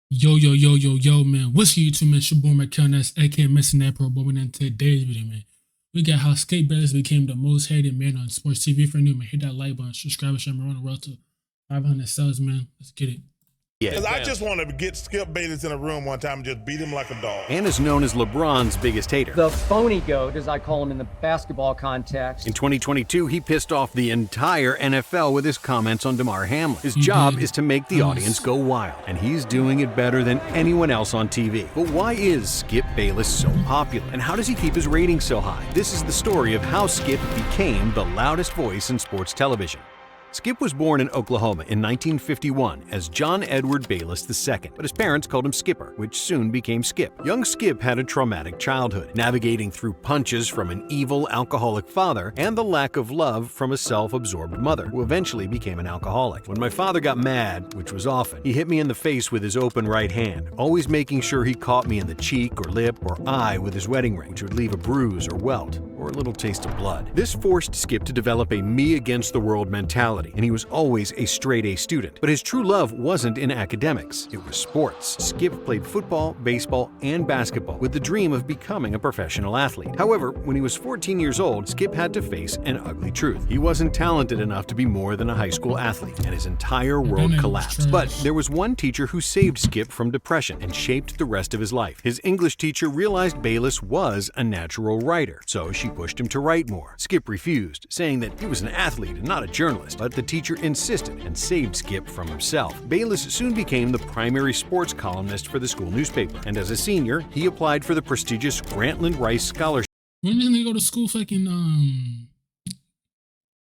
Yo, man. What's your YouTube, man? It's your boy, Mickal, that's aka Missing that Pro. But we in today's video, man. We got how Skip Bayless became the most hated man on sports TV. For new, man, hit that like button, subscribe, and share, man. We're on the road to 500 subs, man. Let's get it. Because I just want to get Skip Bayless in a room one time and just beat him like a dog. And is known as LeBron's biggest hater. The phony goat, as I call him in the basketball context. In 2022, he pissed off the entire NFL with his comments on Damar Hamlin. His job is to make the audience go wild, and he's doing it better than anyone else on TV. But why is Skip Bayless so popular? And how does he keep his ratings so high? This is the story of how Skip became the loudest voice in sports television. Skip was born in Oklahoma in 1951 as John Edward Bayless II, but his parents called him Skipper, which soon became Skip. Young Skip had a traumatic childhood, navigating through punches from an evil alcoholic father and the lack of love from a self-absorbed mother, who eventually became an alcoholic. When my father got mad, which was often, he hit me in the face with his open right hand, always making sure he caught me in the cheek or lip or eye with his wedding ring, which would leave a bruise or welt, or a little taste of blood. This forced Skip to develop a me-against-the-world mentality, and he was always a straight-A student. But his true love wasn't in academics, it was sports. Skip played football, baseball, and basketball with the dream of becoming a professional athlete. However, when he was 14 years old, Skip had to face an ugly truth. He wasn't talented enough to be more than a high school athlete, and his entire world collapsed. But there was one teacher who saved Skip from depression and shaped the rest of his life. His English teacher realized Bayless was a natural writer, so she pushed him to write more. Skip refused, saying that he was an athlete and not a journalist, but the teacher insisted and saved Skip from himself. Bayless soon became the primary sports columnist for the school newspaper, and as a senior, he applied for the prestigious Grantland Rice Scholarship. When didn't they go to school fucking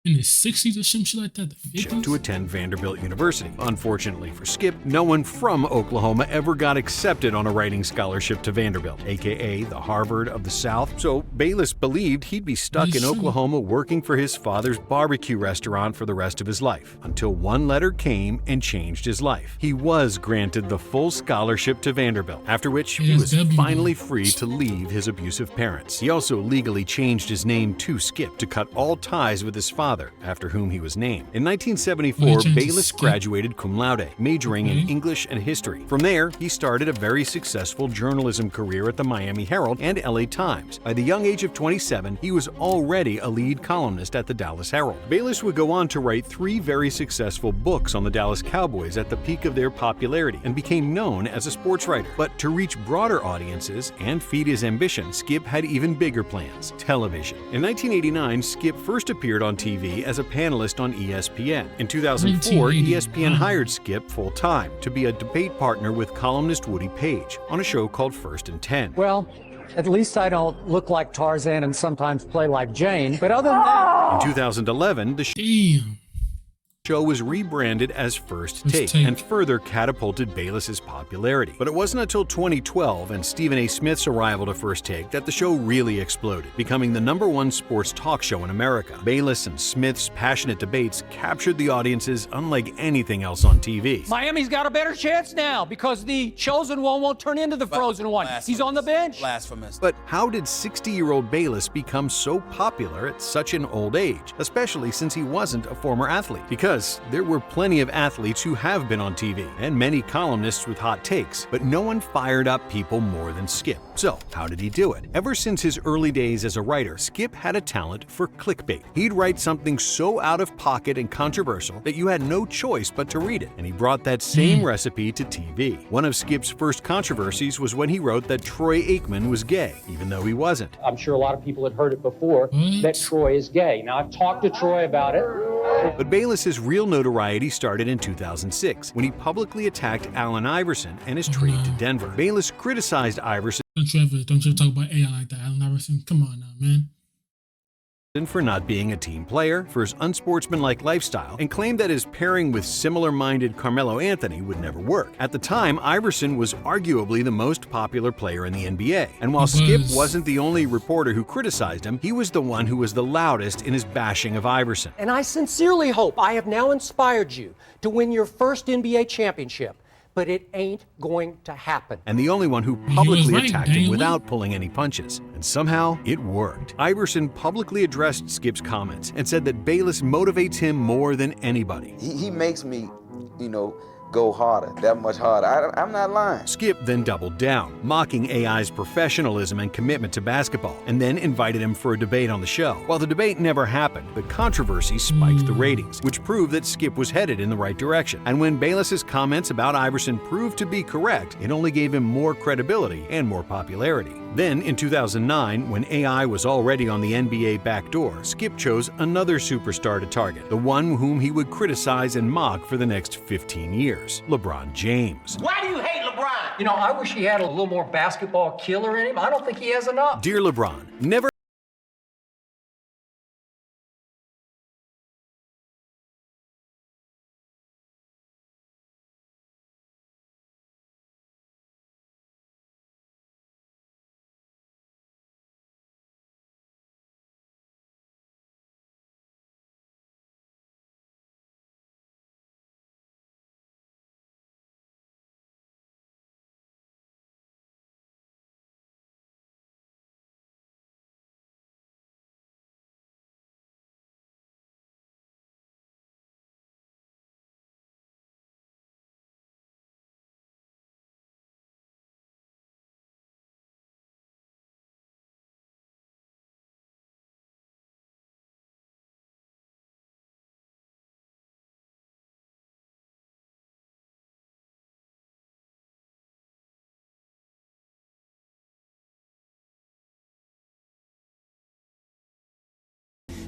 in the 60s or some shit like that? The 50s? To attend Vanderbilt University. Unfortunately for Skip, no one from Oklahoma ever got accepted on a writing scholarship to Vanderbilt, aka the Harvard of the South, so Bayless believed he'd be stuck in Oklahoma working for his father's barbecue restaurant for the rest of his life, until one letter came and changed his life. He was granted the full scholarship to Vanderbilt, after which he was finally free to leave his abusive parents. He also legally changed his name to Skip to cut all ties with his father, after whom he was named. In 1974, Bayless graduated cum laude, majoring in English and history. From there, he started a very successful journalism career at the Miami Herald and LA Times. By the young age of 27, he was already a lead columnist at the Dallas Herald. Bayless would go on to write 3 very successful books on the Dallas Cowboys at the peak of their popularity and became known as a sports writer. But to reach broader audiences and feed his ambition, Skip had even bigger plans: television. In 1989, Skip first appeared on TV as a panelist on ESPN. In 2004, ESPN hired Skip full-time to be a debate partner with columnist Woody Page on a show called First and 10. Well, at least I don't look like Tarzan and sometimes play like Jane, but other than that... In 2011, the show was rebranded as First Take and further catapulted Bayless's popularity. But it wasn't until 2012 and Stephen A. Smith's arrival to First Take that the show really exploded, becoming the #1 sports talk show in America. Bayless and Smith's passionate debates captured the audiences unlike anything else on TV. Miami's got a better chance now because the chosen one won't turn into the frozen one. He's on the bench. Blasphemous. But how did 60-year-old Bayless become so popular at such an old age, especially since he wasn't a former athlete? Because there were plenty of athletes who have been on TV, and many columnists with hot takes, but no one fired up people more than Skip. So, how did he do it? Ever since his early days as a writer, Skip had a talent for clickbait. He'd write something so out of pocket and controversial that you had no choice but to read it, and he brought that same recipe to TV. One of Skip's first controversies was when he wrote that Troy Aikman was gay, even though he wasn't. I'm sure a lot of people had heard it before that Troy is gay. Now, I've talked to Troy about it. But Bayless's real notoriety started in 2006 when he publicly attacked Allen Iverson and his trade to Denver. Bayless criticized Iverson Don't you talk about AI like that, Allen Iverson. Come on now, man. for not being a team player, for his unsportsmanlike lifestyle, and claimed that his pairing with similar-minded Carmelo Anthony would never work. At the time, Iverson was arguably the most popular player in the NBA, and while Skip wasn't the only reporter who criticized him, he was the one who was the loudest in his bashing of Iverson. And I sincerely hope I have now inspired you to win your first NBA championship. But it ain't going to happen. And the only one who publicly attacked him without pulling any punches. And somehow, it worked. Iverson publicly addressed Skip's comments and said that Bayless motivates him more than anybody. He makes me, go harder, that much harder. I'm not lying. Skip then doubled down, mocking AI's professionalism and commitment to basketball, and then invited him for a debate on the show. While the debate never happened, the controversy spiked the ratings, which proved that Skip was headed in the right direction. And when Bayless's comments about Iverson proved to be correct, it only gave him more credibility and more popularity. Then, in 2009, when AI was already on the NBA backdoor, Skip chose another superstar to target, the one whom he would criticize and mock for the next 15 years, LeBron James. Why do you hate LeBron? You know, I wish he had a little more basketball killer in him. I don't think he has enough. Dear LeBron, never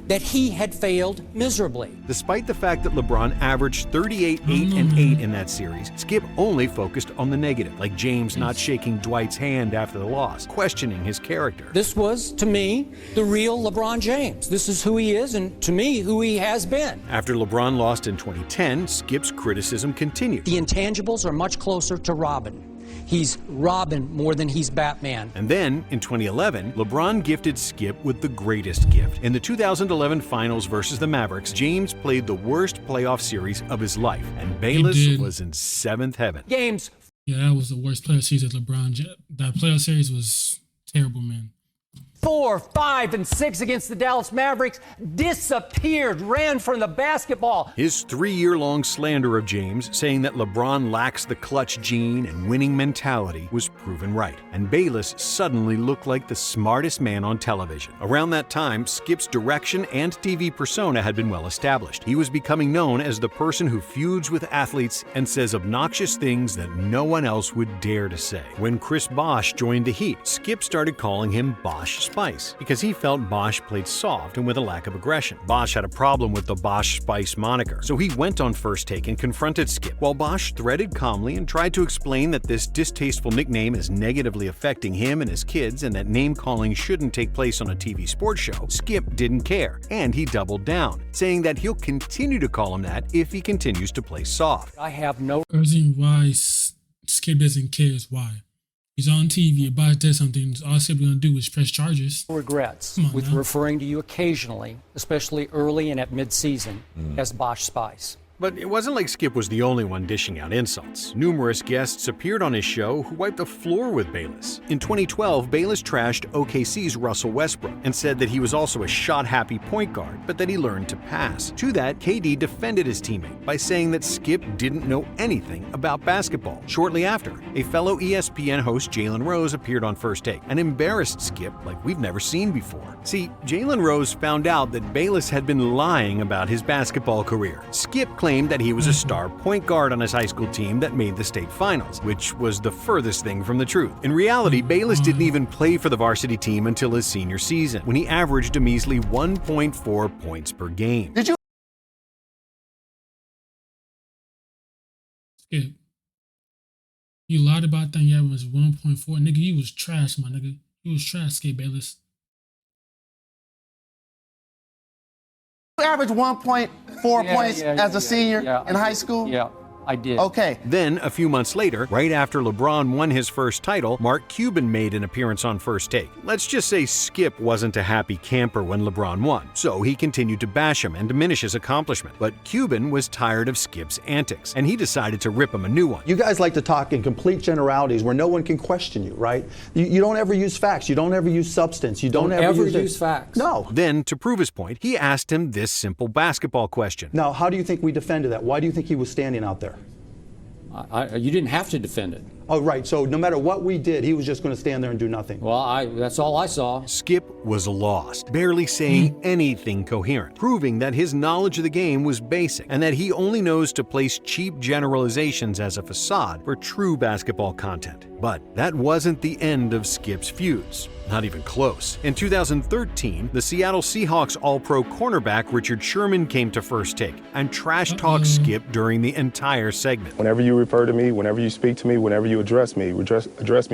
that he had failed miserably. Despite the fact that LeBron averaged 38, 8, and 8 in that series, Skip only focused on the negative, like James not shaking Dwight's hand after the loss, questioning his character. This was, to me, the real LeBron James. This is who he is, and to me, who he has been. After LeBron lost in 2010, Skip's criticism continued. The intangibles are much closer to Robin. He's Robin more than he's Batman. And then, in 2011, LeBron gifted Skip with the greatest gift. In the 2011 Finals versus the Mavericks, James played the worst playoff series of his life, and Bayless was in seventh heaven. Games. Yeah, that was the worst playoff series of LeBron. That playoff series was terrible, man. 4, 5, and 6 against the Dallas Mavericks, disappeared, ran from the basketball. His 3-year-long slander of James, saying that LeBron lacks the clutch gene and winning mentality, was proven right, and Bayless suddenly looked like the smartest man on television. Around that time, Skip's direction and TV persona had been well established. He was becoming known as the person who feuds with athletes and says obnoxious things that no one else would dare to say. When Chris Bosh joined the Heat, Skip started calling him Bosh Spice, because he felt Bosh played soft and with a lack of aggression. Bosh had a problem with the Bosh Spice moniker, so he went on First Take and confronted Skip. While Bosh threaded calmly and tried to explain that this distasteful nickname is negatively affecting him and his kids and that name-calling shouldn't take place on a TV sports show, Skip didn't care, and he doubled down, saying that he'll continue to call him that if he continues to play soft. I have no reason why Skip doesn't care is why. He's on TV, if Bosh does something, all Skip's gonna do is press charges. regrets with referring to you occasionally, especially early and at mid-season, as Bosh Spice. But it wasn't like Skip was the only one dishing out insults. Numerous guests appeared on his show who wiped the floor with Bayless. In 2012, Bayless trashed OKC's Russell Westbrook and said that he was also a shot-happy point guard, but that he learned to pass. To that, KD defended his teammate by saying that Skip didn't know anything about basketball. Shortly after, a fellow ESPN host, Jalen Rose, appeared on First Take and embarrassed Skip like we've never seen before. See, Jalen Rose found out that Bayless had been lying about his basketball career. Skip claimed that he was a star point guard on his high school team that made the state finals, which was the furthest thing from the truth. In reality, Bayless didn't even play for the varsity team until his senior season, when he averaged a measly 1.4 points per game. Skip, you lied about that. Yeah, it was 1.4. Nigga, you was trash, my nigga. You was trash, Skip Bayless. You averaged 1.4 points as a senior in high school? Yeah, I did. Okay. Then, a few months later, right after LeBron won his first title, Mark Cuban made an appearance on First Take. Let's just say Skip wasn't a happy camper when LeBron won, so he continued to bash him and diminish his accomplishment. But Cuban was tired of Skip's antics, and he decided to rip him a new one. You guys like to talk in complete generalities where no one can question you, right? You don't ever use facts. You don't ever use substance. You don't ever use facts. No. Then, to prove his point, he asked him this simple basketball question. Now, how do you think we defended that? Why do you think he was standing out there? You didn't have to defend it. Oh, right. So no matter what we did, he was just going to stand there and do nothing. Well, that's all I saw. Skip was lost, barely saying anything coherent, proving that his knowledge of the game was basic and that he only knows to place cheap generalizations as a facade for true basketball content. But that wasn't the end of Skip's feuds. Not even close. In 2013, the Seattle Seahawks All-Pro cornerback Richard Sherman came to First Take and trash-talked Skip during the entire segment. Whenever you refer to me, whenever you speak to me, whenever you address me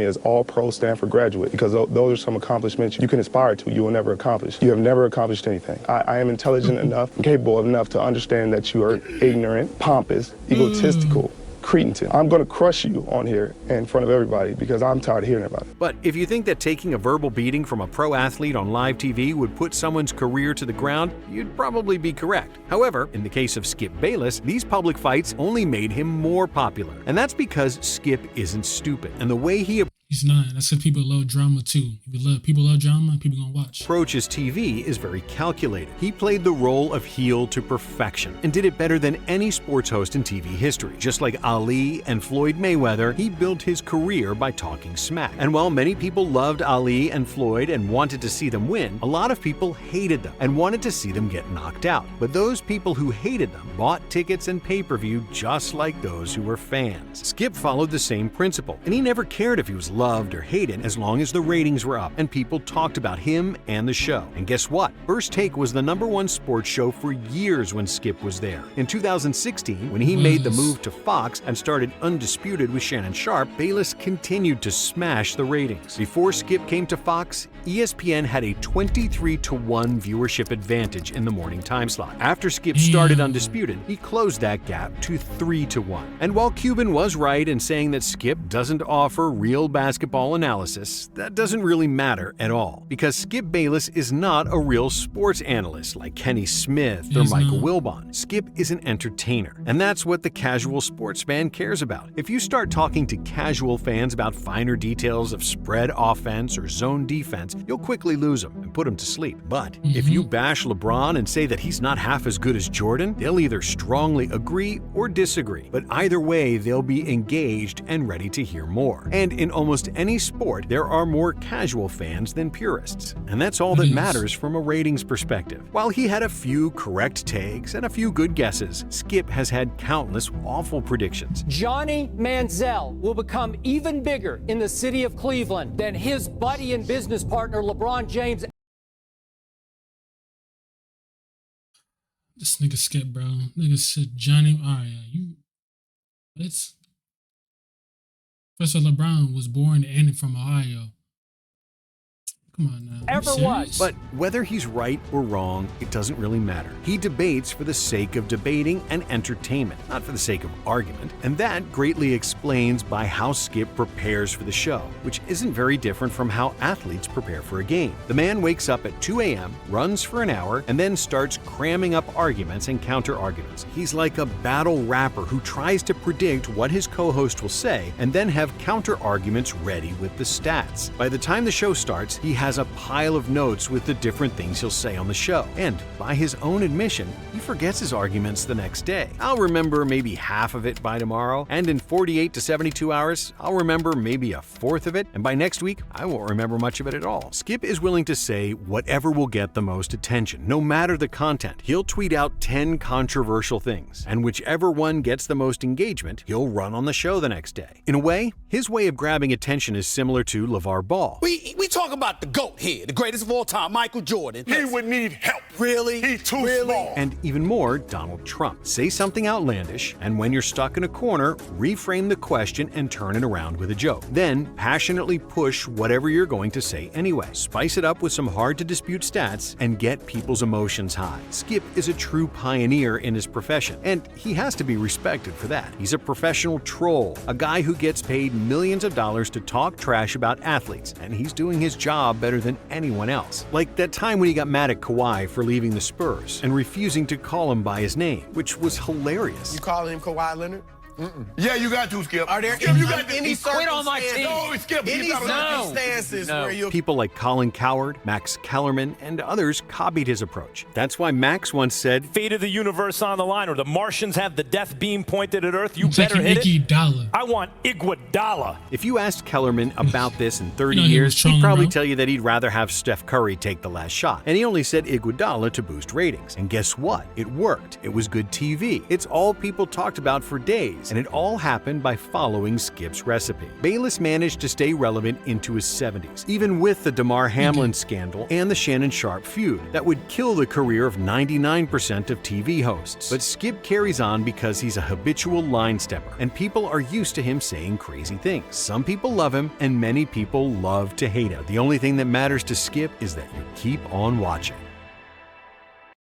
as All-Pro Stanford graduate, because those are some accomplishments you can aspire to, you will never accomplish. You have never accomplished anything. I am intelligent enough, capable enough to understand that you are ignorant, pompous, egotistical, cretin. I'm going to crush you on here in front of everybody because I'm tired of hearing about it. But if you think that taking a verbal beating from a pro athlete on live TV would put someone's career to the ground, you'd probably be correct. However, in the case of Skip Bayless, these public fights only made him more popular. And that's because Skip isn't stupid. And the way he He's not. That's because people love drama too. People love drama, people gonna watch. approaches TV is very calculated. He played the role of heel to perfection and did it better than any sports host in TV history. Just like Ali and Floyd Mayweather, he built his career by talking smack. And while many people loved Ali and Floyd and wanted to see them win, a lot of people hated them and wanted to see them get knocked out. But those people who hated them bought tickets and pay-per-view just like those who were fans. Skip followed the same principle, and he never cared if he was loved or hated as long as the ratings were up and people talked about him and the show. And guess what? First Take was the #1 sports show for years when Skip was there. In 2016, when he made the move to Fox and started Undisputed with Shannon Sharp, Bayless continued to smash the ratings. Before Skip came to Fox, ESPN had a 23-1 viewership advantage in the morning time slot. After Skip started Undisputed, he closed that gap to 3-1. And while Cuban was right in saying that Skip doesn't offer real basketball analysis, that doesn't really matter at all, because Skip Bayless is not a real sports analyst like Kenny Smith or Michael Wilbon. Skip is an entertainer, and that's what the casual sports fan cares about. If you start talking to casual fans about finer details of spread offense or zone defense, you'll quickly lose them and put them to sleep. But if you bash LeBron and say that he's not half as good as Jordan, they'll either strongly agree or disagree. But either way, they'll be engaged and ready to hear more. And in almost any sport, there are more casual fans than purists. And that's all that matters from a ratings perspective. While he had a few correct takes and a few good guesses, Skip has had countless awful predictions. Johnny Manziel will become even bigger in the city of Cleveland than his buddy and business partner LeBron James. This nigga Skip, bro. Nigga said Johnny. Alright, it's first of all, LeBron was born and from Ohio. Come on now. Ever was. But whether he's right or wrong, it doesn't really matter. He debates for the sake of debating and entertainment, not for the sake of argument. And that greatly explains by how Skip prepares for the show, which isn't very different from how athletes prepare for a game. The man wakes up at 2 a.m., runs for an hour, and then starts cramming up arguments and counter-arguments. He's like a battle rapper who tries to predict what his co-host will say and then have counter-arguments ready with the stats. By the time the show starts, he has a pile of notes with the different things he'll say on the show. And by his own admission, he forgets his arguments the next day. I'll remember maybe half of it by tomorrow, and in 48 to 72 hours, I'll remember maybe a fourth of it, and by next week, I won't remember much of it at all. Skip is willing to say whatever will get the most attention, no matter the content. He'll tweet out 10 controversial things, and whichever one gets the most engagement, he'll run on the show the next day. In a way, his way of grabbing attention is similar to LeVar Ball. We talk about the GOAT here, the greatest of all time, Michael Jordan. He would need help. Really? He's too small. And even more, Donald Trump. Say something outlandish, and when you're stuck in a corner, reframe the question and turn it around with a joke. Then, passionately push whatever you're going to say anyway. Spice it up with some hard-to-dispute stats and get people's emotions high. Skip is a true pioneer in his profession, and he has to be respected for that. He's a professional troll, a guy who gets paid millions of dollars to talk trash about athletes, and he's doing his job better than anyone else. Like that time when he got mad at Kawhi for leaving the Spurs and refusing to call him by his name, which was hilarious. You calling him Kawhi Leonard? Yeah, you got to, Skip. Are there Skip, any, you got to. any quit on my team. No, Skip, Any you got circumstances where you People like Colin Cowherd, Max Kellerman, and others copied his approach. That's why Max once said, "Fate of the universe on the line, or the Martians have the death beam pointed at Earth. You It's better like hit it. Iguodala. I want Iguodala." if you asked Kellerman about this in 30 You know he was years, he'd trolling, probably bro. tell you that he'd rather have Steph Curry take the last shot. And he only said Iguodala to boost ratings. And guess what? It worked. It was good TV. It's all people talked about for days. And it all happened by following Skip's recipe. Bayless managed to stay relevant into his 70s, even with the DeMar Hamlin scandal and the Shannon Sharp feud that would kill the career of 99% of TV hosts. But Skip carries on because he's a habitual line stepper, and people are used to him saying crazy things. Some people love him, and many people love to hate him. The only thing that matters to Skip is that you keep on watching.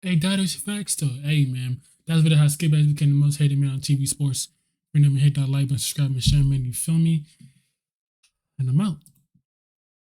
Hey, that is facts though. Hey, man, that's what how Skip Bayless became the most hated man on TV sports. Remember, hit that like button, subscribe, and share, man. You feel me? And I'm out.